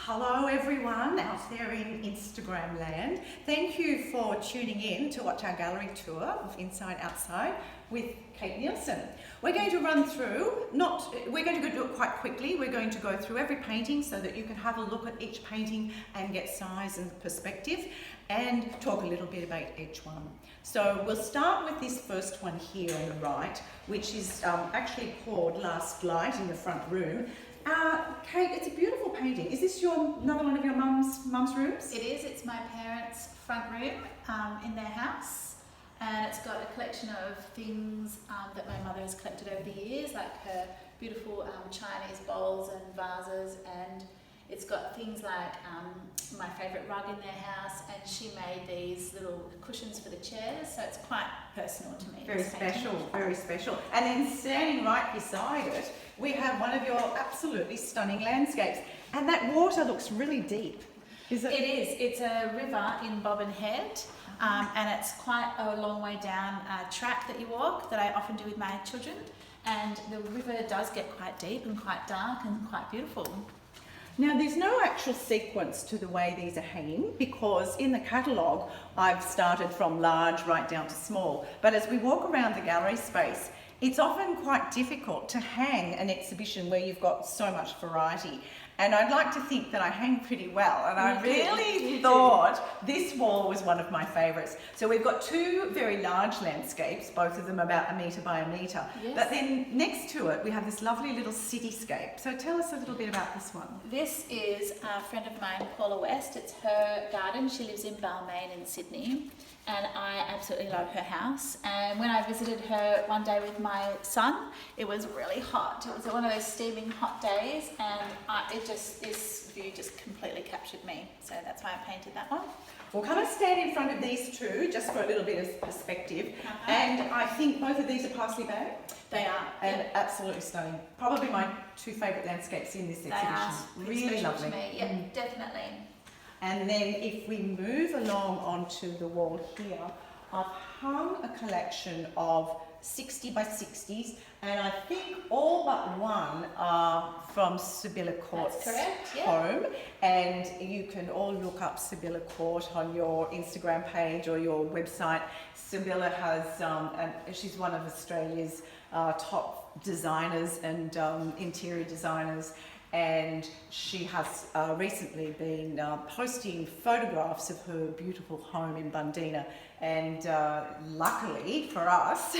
Hello everyone out there in Instagram land. Thank you for tuning in to watch our gallery tour of Inside Outside with Kate Nielsen. We're going to run through, we're going to do it quite quickly. We're going to go through every painting so that you can have a look at each painting and get size and perspective and talk a little bit about each one. So we'll start with this first one here on the right, which is actually called Last Light in the front room. Kate, it's a beautiful painting. Is this another one of your mum's rooms? It is. It's my parents' front room in their house, and it's got a collection of things that my mother has collected over the years, like her beautiful Chinese bowls and vases, and it's got things like my favourite rug in their house, and she made these little cushions for the chairs, so it's quite personal to me. Very special, very special. And then standing right beside it, we have one of your absolutely stunning landscapes, and that water looks really deep. Is it? It is. It's a river in Robyn Head, and it's quite a long way down a track that you walk that I often do with my children, and the river does get quite deep and quite dark and quite beautiful. Now, there's no actual sequence to the way these are hanging because in the catalogue I've started from large right down to small, but as we walk around the gallery space, it's often quite difficult to hang an exhibition where you've got so much variety. And I'd like to think that I hang pretty well, and I really thought this wall was one of my favourites. So we've got two very large landscapes, both of them about 1 metre by 1 metre. Yes. But then next to it, we have this lovely little cityscape. So tell us a little bit about this one. This is a friend of mine, Paula West. It's her garden. She lives in Balmain in Sydney, and I absolutely love her house. And when I visited her one day with my son, it was really hot. It was one of those steaming hot days, and this view just completely captured me. So that's why I painted that one. We'll come and stand in front of these two just for a little bit of perspective. And I think both of these are Parsley Bay. They are. And absolutely stunning. Probably my two favourite landscapes in this exhibition. Really lovely. To me. Yep, definitely. And then if we move along onto the wall here, I've hung a collection of 60 by 60s, and I think all but one are from Sibylla Court's home. And you can all look up Sibylla Court on your Instagram page or your website. Sibylla has, she's one of Australia's top designers and interior designers. And she has recently been posting photographs of her beautiful home in Bundeena, and luckily for us,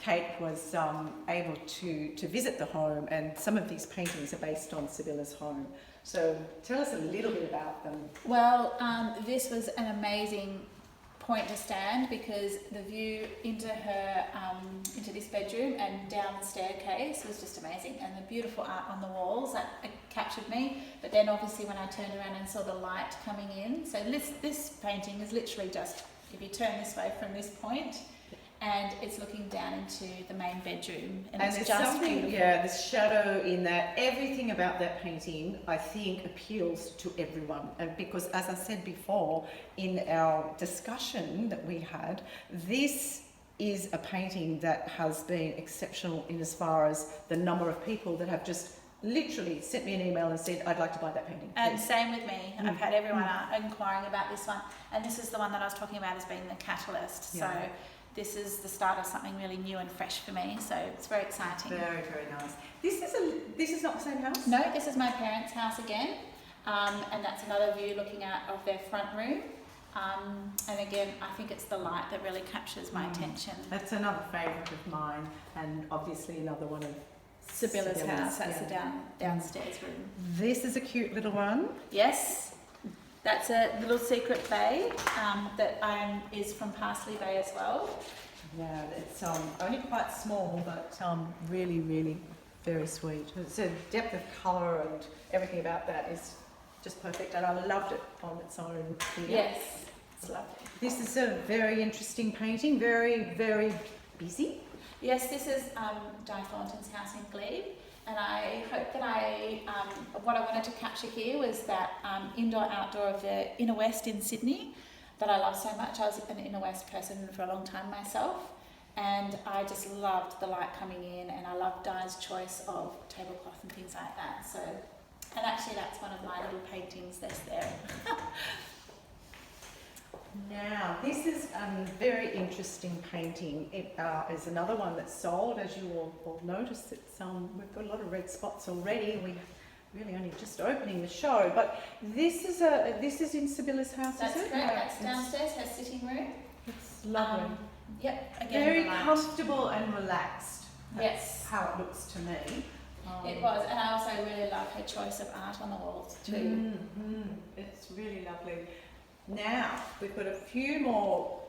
Kate was able to visit the home, and some of these paintings are based on Sibylla's home. So tell us a little bit about them. Well, this was an amazing point to stand because the view into her into this bedroom and down the staircase was just amazing, and the beautiful art on the walls that captured me. But then obviously when I turned around and saw the light coming in, so this painting is literally just, if you turn this way from this point, and it's looking down into the main bedroom, and it's there's just something, beautiful. yeah, the shadow in that. Everything about that painting, I think, appeals to everyone. And because, as I said before, in our discussion that we had, this is a painting that has been exceptional in as far as the number of people that have just literally sent me an email and said, I'd like to buy that painting. And same with me. I've had everyone inquiring about this one, and this is the one that I was talking about as being the catalyst. Yeah. So this is the start of something really new and fresh for me, so it's very exciting. Very, very nice. This is not the same house? No, this is my parents' house again, and that's another view looking out of their front room. And again, I think it's the light that really captures my attention. That's another favourite of mine, and obviously another one of Sibylla's house. That's the downstairs room. This is a cute little one. Yes. That's a little secret bay that is from Parsley Bay as well. Yeah, it's only quite small, but really, really very sweet. It's a depth of colour and everything about that is just perfect, and I loved it on its own here. Yes, it's lovely. This is a very interesting painting, very, very busy. Yes, this is Di Thornton's house in Glebe. And I hope that what I wanted to capture here was that indoor-outdoor of the Inner West in Sydney that I love so much. I was an Inner West person for a long time myself, and I just loved the light coming in, and I loved Di's choice of tablecloth and things like that. So And actually that's one of my little paintings that's there. Now, this is a very interesting painting. It is another one that's sold, as you all notice. It's we've got a lot of red spots already. We really only just opening the show, but this is in Sibylla's house. That's is it? correct. That's downstairs. Her sitting room. It's lovely. Yep. Again, Very light. comfortable and relaxed. That's Yes. how it looks to me. It was, and I also really love her choice of art on the walls too. It's really lovely. Now, we've got a few more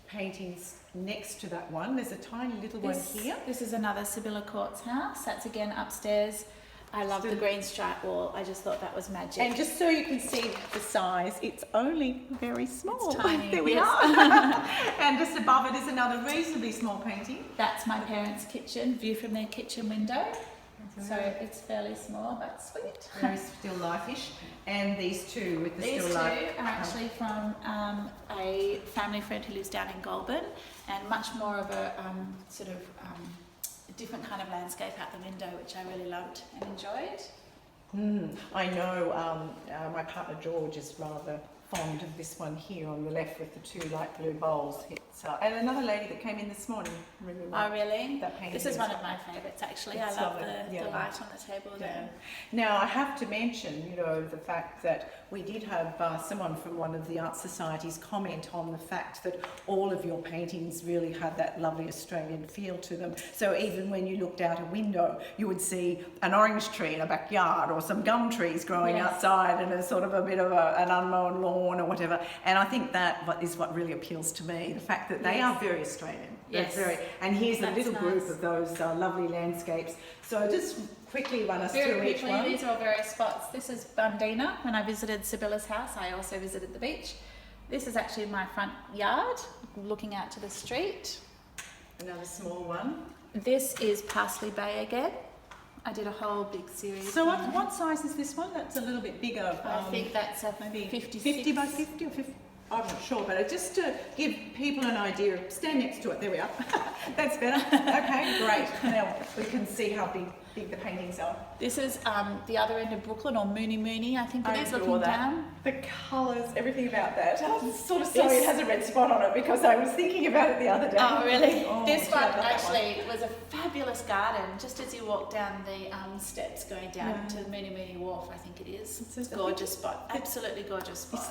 paintings next to that one. There's a tiny little one here. This is another Sibylla Court's house. That's again upstairs. I love the green stripe wall. I just thought that was magic. And just so you can see the size, it's only very small. It's tiny. There we yes. are. And just above it is another reasonably small painting. That's my parents' kitchen, view from their kitchen window. So it's fairly small but sweet. Very still life-ish. And these two with the These still two life. are actually from a family friend who lives down in Goulburn, and much more of a sort of different kind of landscape out the window, which I really loved and enjoyed. I know my partner George is rather fond of this one here on the left with the two light blue bowls. It's, and another lady that came in this morning really liked really? that painting. This is one of my favourites actually. It's I love lovely. the light on the table there. Now I have to mention, you know, the fact that we did have someone from one of the art societies comment on the fact that all of your paintings really had that lovely Australian feel to them. So even when you looked out a window, you would see an orange tree in a backyard or some gum trees growing outside and a sort of a bit of an unmown lawn or whatever. And I think that is what really appeals to me, the fact that they are very Australian. Yes. And here's That's a little group nice. of those lovely landscapes. So just quickly run us through each one. These are all various spots. This is Bundina. When I visited Sibylla's house, I also visited the beach. This is actually my front yard, looking out to the street. Another small one. This is Parsley Bay again. I did a whole big series. So what size is this one? That's a little bit bigger. I think that's a maybe 56. 50 by 50 or 50. I'm not sure, but just to give people an idea, stand next to it. There we are. That's better. Okay, great. Now we can see how big the paintings are. This is the other end of Brooklyn, or Mooney, I think it is, looking down. The colours, everything about that. I'm sort of sorry it has a red spot on it because I was thinking about it the other day. Oh, really? Oh, this yeah, one I love that actually was a fabulous garden, just as you walk down the steps going down to Mooney Wharf, I think it is. It's a gorgeous spot, absolutely gorgeous spot. It's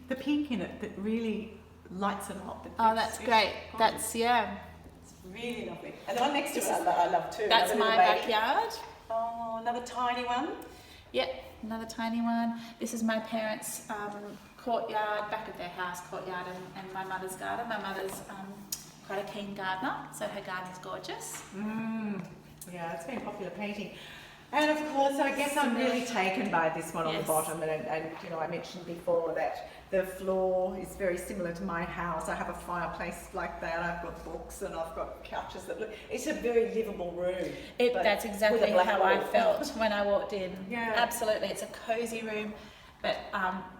the pink in it that really lights it up. Oh, that's great. That's, It's really lovely. And the one next to it I love too. That's my backyard. Oh, another tiny one. Yep, another tiny one. This is my parents' courtyard, back of their house courtyard, and my mother's garden. My mother's quite a keen gardener, so her garden's gorgeous. Yeah, it's been a popular painting. And of course, I guess I'm really taken by this one on the bottom. And you know, I mentioned before that the floor is very similar to my house. I have a fireplace like that. I've got books and I've got couches that look. It's a very livable room. That's exactly how I felt when I walked in. Yeah. Absolutely, it's a cosy room, but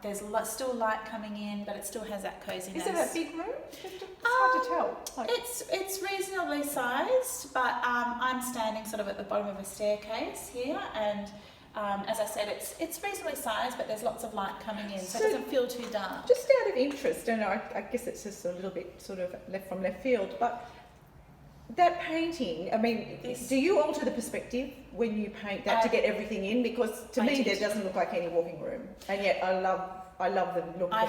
there's still light coming in, but it still has that coziness. Is it a big room? It's hard to tell. It's reasonably sized, but I'm standing sort of at the bottom of a staircase here, and as I said, it's reasonably sized, but there's lots of light coming in, so it doesn't feel too dark. Just out of interest, and I guess it's just a little bit sort of left field, but that painting, I mean, do you alter the perspective when you paint that to get everything in? Because to me, there doesn't look like any walking room, and yet I love the look. I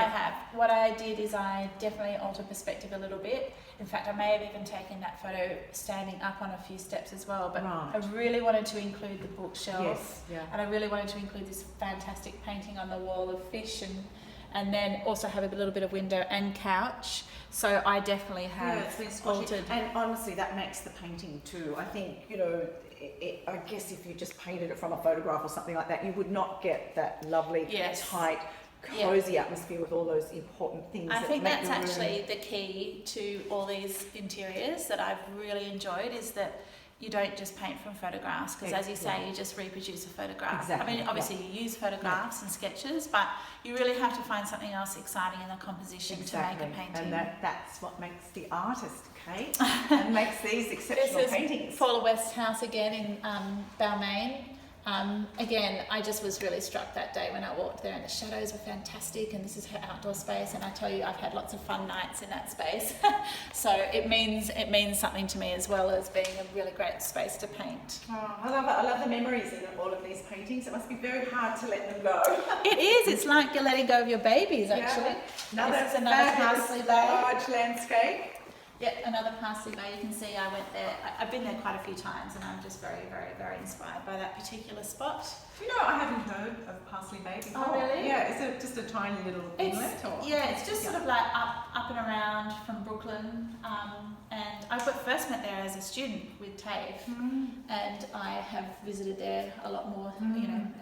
have. What I did is I definitely altered perspective a little bit. In fact, I may have even taken that photo standing up on a few steps as well. But I really wanted to include the bookshelf, and I really wanted to include this fantastic painting on the wall of fish, and then also have a little bit of window and couch. So I definitely have altered. And honestly, that makes the painting too. I think, you know, I guess if you just painted it from a photograph or something like that, you would not get that lovely, tight, cozy atmosphere with all those important things. I think that's actually the key to all these interiors that I've really enjoyed, is that you don't just paint from photographs, because as you say, you just reproduce a photograph. Exactly. I mean, obviously you use photographs and sketches, but you really have to find something else exciting in the composition to make a painting. And that's what makes the artist, Kate, and makes these exceptional paintings. This is Paula West's house again in Balmain. Again, I just was really struck that day when I walked there, and the shadows were fantastic, and this is her outdoor space, and I tell you, I've had lots of fun nights in that space. So it means something to me, as well as being a really great space to paint. Oh, I love it. I love the memories in all of these paintings. It must be very hard to let them go. It is. It's like you're letting go of your babies, actually. Yeah. This is another parsley bay. Large landscape. Yeah, another parsley bay. You can see I went there. I've been there quite a few times, and I'm just very, very, very inspired by that particular spot. Do you know, I haven't heard of Parsley Bay before. Oh, really? Yeah, is it just a tiny little inlet? Yeah, it's just sort of like up and around from Brooklyn. And I first went there as a student with TAFE, and I have visited there a lot more,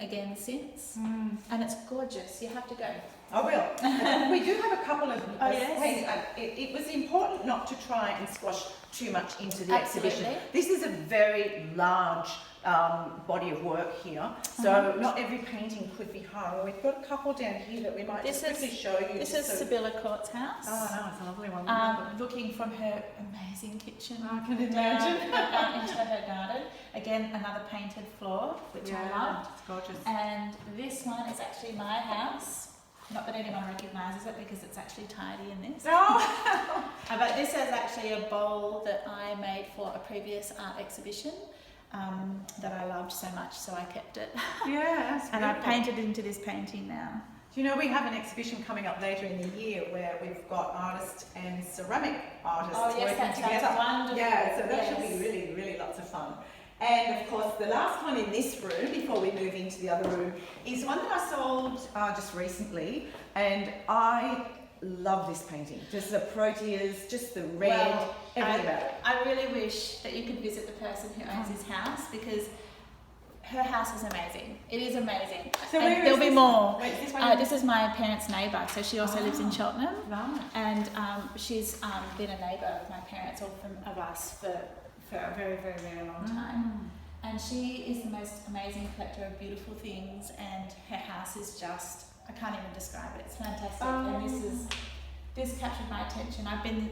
again since. And it's gorgeous. You have to go. I will. We do have a couple of yes. it was important not to try and squash too much into the Absolutely. exhibition. This is a very large body of work here, so not every painting could be hung. We've got a couple down here that we might just quickly show you. This is Sibylla Court's house. Oh no, it's a lovely one. Looking from her amazing kitchen, I can imagine. out into her garden. Again, another painted floor, which I loved. It's gorgeous. And this one is actually my house. Not that anyone recognises it, because it's actually tidy in this. Oh. But this is actually a bowl that I made for a previous art exhibition that I loved so much, so I kept it. Yeah, that's And I painted into this painting now. Do you know, we have an exhibition coming up later in the year where we've got artists and ceramic artists working together. Wonderful. Yeah, so that should be really, really lots of fun. And of course, the last one in this room, before we move into the other room, is one that I sold just recently, and I love this painting. Just the proteas, just the red, everything about it. I really wish that you could visit the person who owns this house, because her house is amazing. It is amazing. So and where there'll be more. Wait, is this one? This is my parents' neighbour, so she also lives in Cheltenham. Right. And she's been a neighbour of my parents, or of us, for a very, very, very long time. And she is the most amazing collector of beautiful things, and her house is just, I can't even describe it. It's fantastic. And this captured my attention. I've been,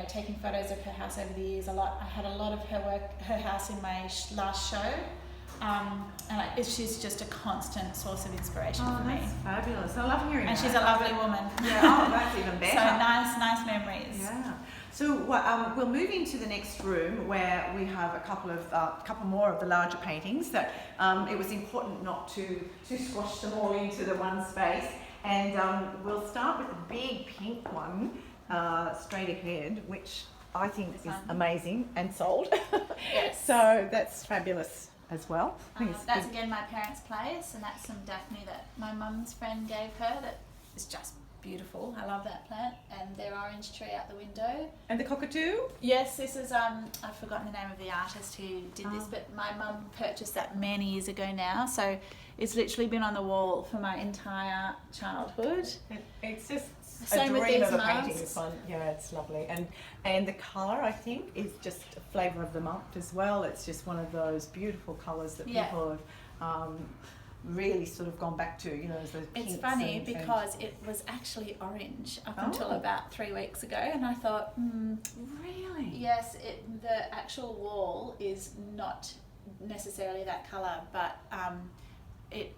taking photos of her house over the years a lot. I had a lot of her house in my last show. She's just a constant source of inspiration for me. That's fabulous. I love hearing that. And she's a lovely woman. Yeah, that's even better. So nice memories. Yeah. So we'll move into the next room, where we have a couple more of the larger paintings that it was important not to squash them all into the one space. And we'll start with the big pink one straight ahead, which I think is amazing and sold. Yes. So that's fabulous as well. That's again my parents' place, and that's some Daphne that my mum's friend gave her. That is just beautiful. I love that plant, and their orange tree out the window. And the cockatoo? Yes, this is I've forgotten the name of the artist who did this, but my mum purchased that many years ago now. So it's literally been on the wall for my entire childhood. It's just Same a with dream these of a painting. masks. It's fun. Yeah, it's lovely. And the colour, I think, is just a flavour of the month as well. It's just one of those beautiful colours that people have really sort of gone back to, as those pinks. It's funny because it was actually orange up until about 3 weeks ago, and I thought, really? Yes, the actual wall is not necessarily that colour, but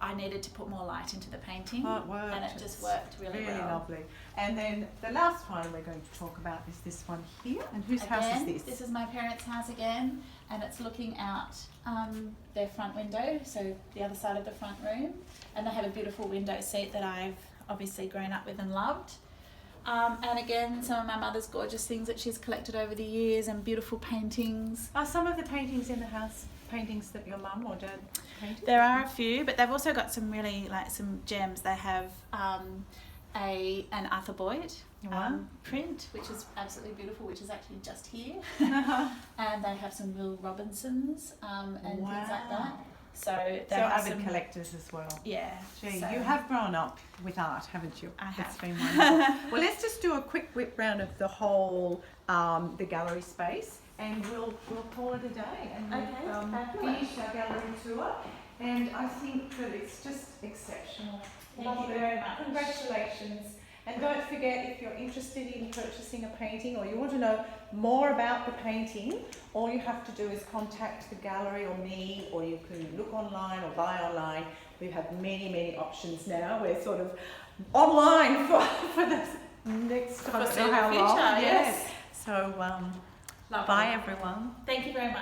I needed to put more light into the painting, it worked. and it just worked really well. Lovely. And then the last one we're going to talk about is this one here. And whose house is this? This is my parents' house again, and it's looking out their front window, so the other side of the front room, and they have a beautiful window seat that I've obviously grown up with and loved. And again, some of my mother's gorgeous things that she's collected over the years, and beautiful paintings. Are some of the paintings in the house paintings that your mum or dad painted? There are a few, but they've also got some really some gems. They have an Arthur Boyd print, which is absolutely beautiful, which is actually just here. And they have some Will Robinsons and things like that. So avid collectors as well. Yeah. Gee, you have grown up with art, haven't you? I have. It's been wonderful. Well, let's just do a quick whip round of the whole the gallery space, and we'll call it a day, and we'll finish our gallery tour. And I think that it's just exceptional. Thank you very much. Congratulations. And don't forget, if you're interested in purchasing a painting or you want to know more about the painting, all you have to do is contact the gallery or me, or you can look online or buy online. We have many, many options now. We're sort of online for the next, I don't know how long. Future, yes. So, Lovely. bye everyone. Thank you very much.